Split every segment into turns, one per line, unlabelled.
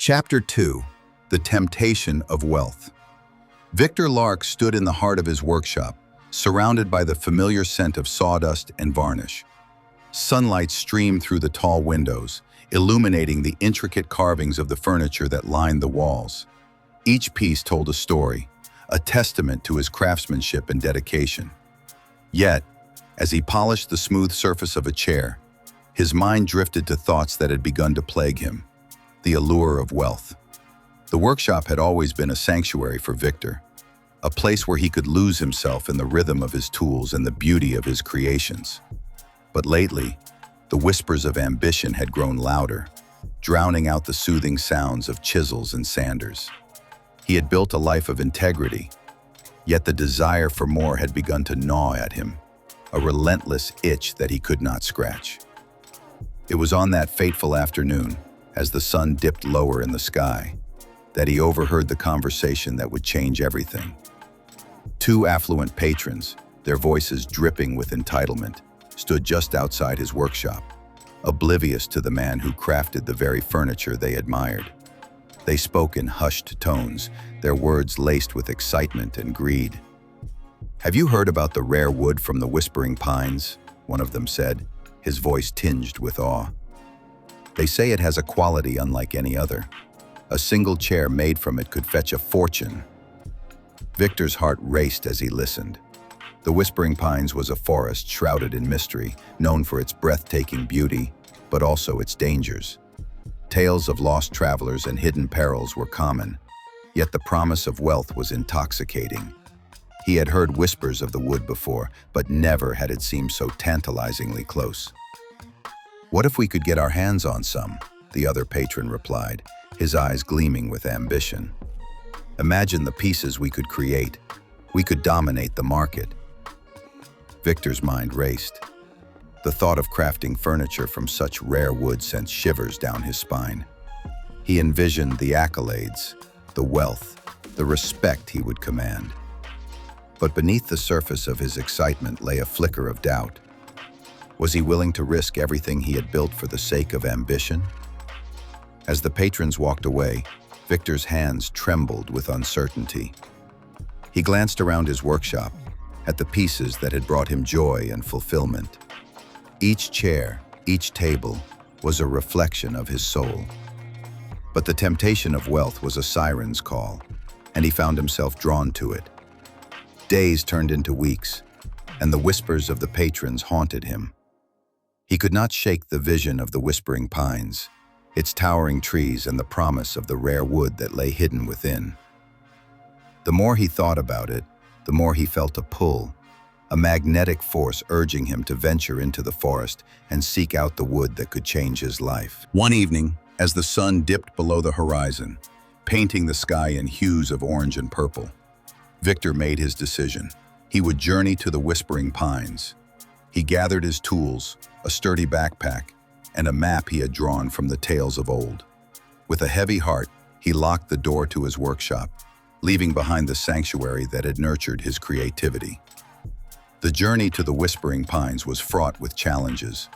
Chapter 2. The Temptation of Wealth. Victor Lark stood in the heart of his workshop, surrounded by the familiar scent of sawdust and varnish. Sunlight streamed through the tall windows, illuminating the intricate carvings of the furniture that lined the walls. Each piece told a story, a testament to his craftsmanship and dedication. Yet, as he polished the smooth surface of a chair, his mind drifted to thoughts that had begun to plague him. The allure of wealth. The workshop had always been a sanctuary for Victor, a place where he could lose himself in the rhythm of his tools and the beauty of his creations. But lately, the whispers of ambition had grown louder, drowning out the soothing sounds of chisels and sanders. He had built a life of integrity, yet the desire for more had begun to gnaw at him, a relentless itch that he could not scratch. It was on that fateful afternoon, as the sun dipped lower in the sky, that he overheard the conversation that would change everything. Two affluent patrons, their voices dripping with entitlement, stood just outside his workshop, oblivious to the man who crafted the very furniture they admired. They spoke in hushed tones, their words laced with excitement and greed. "Have you heard about the rare wood from the Whispering Pines?" one of them said, his voice tinged with awe. "They say it has a quality unlike any other. A single chair made from it could fetch a fortune." Victor's heart raced as he listened. The Whispering Pines was a forest shrouded in mystery, known for its breathtaking beauty, but also its dangers. Tales of lost travelers and hidden perils were common, yet the promise of wealth was intoxicating. He had heard whispers of the wood before, but never had it seemed so tantalizingly close. "What if we could get our hands on some?" the other patron replied, his eyes gleaming with ambition. "Imagine the pieces we could create. We could dominate the market." Victor's mind raced. The thought of crafting furniture from such rare wood sent shivers down his spine. He envisioned the accolades, the wealth, the respect he would command. But beneath the surface of his excitement lay a flicker of doubt. Was he willing to risk everything he had built for the sake of ambition? As the patrons walked away, Victor's hands trembled with uncertainty. He glanced around his workshop, at the pieces that had brought him joy and fulfillment. Each chair, each table, was a reflection of his soul. But the temptation of wealth was a siren's call, and he found himself drawn to it. Days turned into weeks, and the whispers of the patrons haunted him. He could not shake the vision of the Whispering Pines, its towering trees and the promise of the rare wood that lay hidden within. The more he thought about it, the more he felt a pull, a magnetic force urging him to venture into the forest and seek out the wood that could change his life. One evening, as the sun dipped below the horizon, painting the sky in hues of orange and purple, Victor made his decision. He would journey to the Whispering Pines. He gathered his tools, a sturdy backpack, and a map he had drawn from the tales of old. With a heavy heart, he locked the door to his workshop, leaving behind the sanctuary that had nurtured his creativity. The journey to the Whispering Pines was fraught with challenges.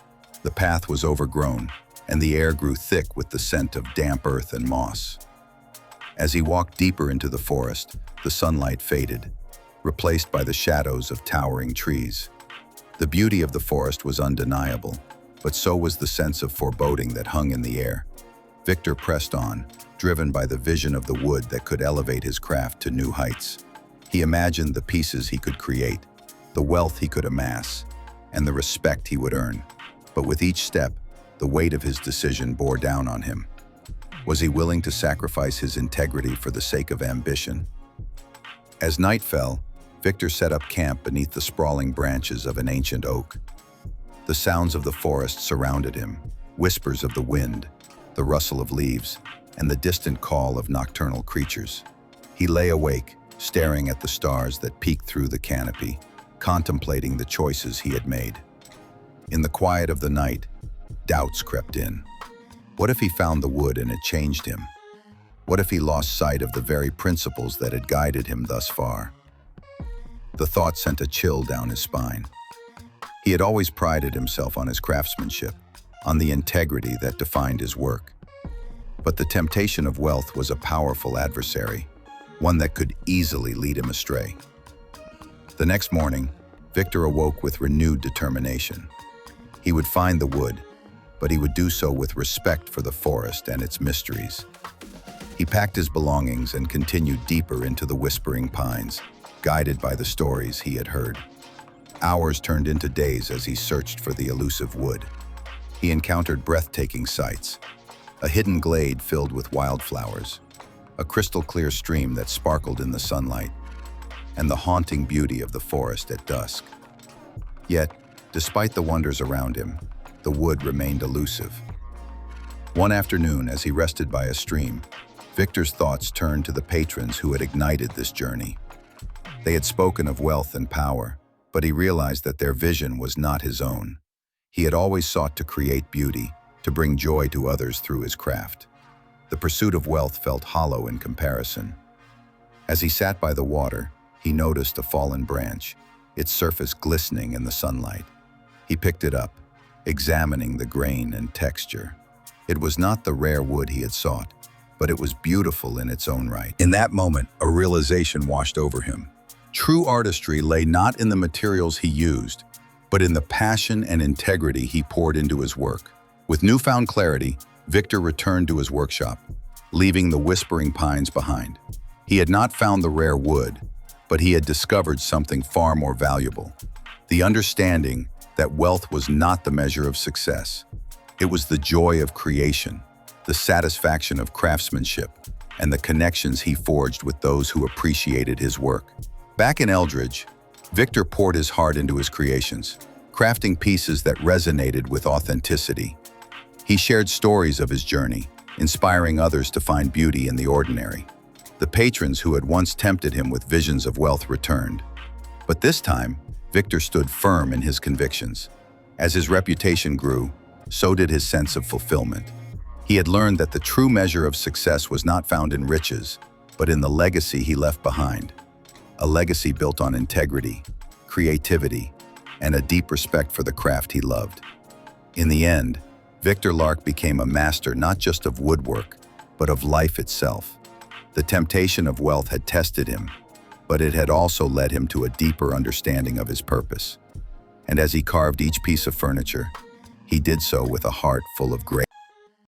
The path was overgrown, and the air grew thick with the scent of damp earth and moss. As he walked deeper into the forest, the sunlight faded, replaced by the shadows of towering trees. The beauty of the forest was undeniable, but so was the sense of foreboding that hung in the air. Victor pressed on, driven by the vision of the wood that could elevate his craft to new heights. He imagined the pieces he could create, the wealth he could amass, and the respect he would earn. But with each step, the weight of his decision bore down on him. Was he willing to sacrifice his integrity for the sake of ambition? As night fell, Victor set up camp beneath the sprawling branches of an ancient oak. The sounds of the forest surrounded him, whispers of the wind, the rustle of leaves, and the distant call of nocturnal creatures. He lay awake, staring at the stars that peeked through the canopy, contemplating the choices he had made. In the quiet of the night, doubts crept in. What if he found the wood and it changed him? What if he lost sight of the very principles that had guided him thus far? The thought sent a chill down his spine. He had always prided himself on his craftsmanship, on the integrity that defined his work. But the temptation of wealth was a powerful adversary, one that could easily lead him astray. The next morning, Victor awoke with renewed determination. He would find the wood, but he would do so with respect for the forest and its mysteries. He packed his belongings and continued deeper into the whispering pines, guided by the stories he had heard. Hours turned into days as he searched for the elusive wood. He encountered breathtaking sights: a hidden glade filled with wildflowers, a crystal-clear stream that sparkled in the sunlight, and the haunting beauty of the forest at dusk. Yet, despite the wonders around him, the wood remained elusive. One afternoon, as he rested by a stream, Victor's thoughts turned to the patrons who had ignited this journey. They had spoken of wealth and power, but he realized that their vision was not his own. He had always sought to create beauty, to bring joy to others through his craft. The pursuit of wealth felt hollow in comparison. As he sat by the water, he noticed a fallen branch, its surface glistening in the sunlight. He picked it up, examining the grain and texture. It was not the rare wood he had sought, but it was beautiful in its own right. In that moment, a realization washed over him. True artistry lay not in the materials he used, but in the passion and integrity he poured into his work. With newfound clarity, Victor returned to his workshop, leaving the whispering pines behind. He had not found the rare wood, but he had discovered something far more valuable: the understanding that wealth was not the measure of success. It was the joy of creation, the satisfaction of craftsmanship, and the connections he forged with those who appreciated his work. Back in Eldridge, Victor poured his heart into his creations, crafting pieces that resonated with authenticity. He shared stories of his journey, inspiring others to find beauty in the ordinary. The patrons who had once tempted him with visions of wealth returned. But this time, Victor stood firm in his convictions. As his reputation grew, so did his sense of fulfillment. He had learned that the true measure of success was not found in riches, but in the legacy he left behind. A legacy built on integrity, creativity, and a deep respect for the craft he loved. In the end, Victor Lark became a master not just of woodwork, but of life itself. The temptation of wealth had tested him, but it had also led him to a deeper understanding of his purpose. And as he carved each piece of furniture, he did so with a heart full of grace.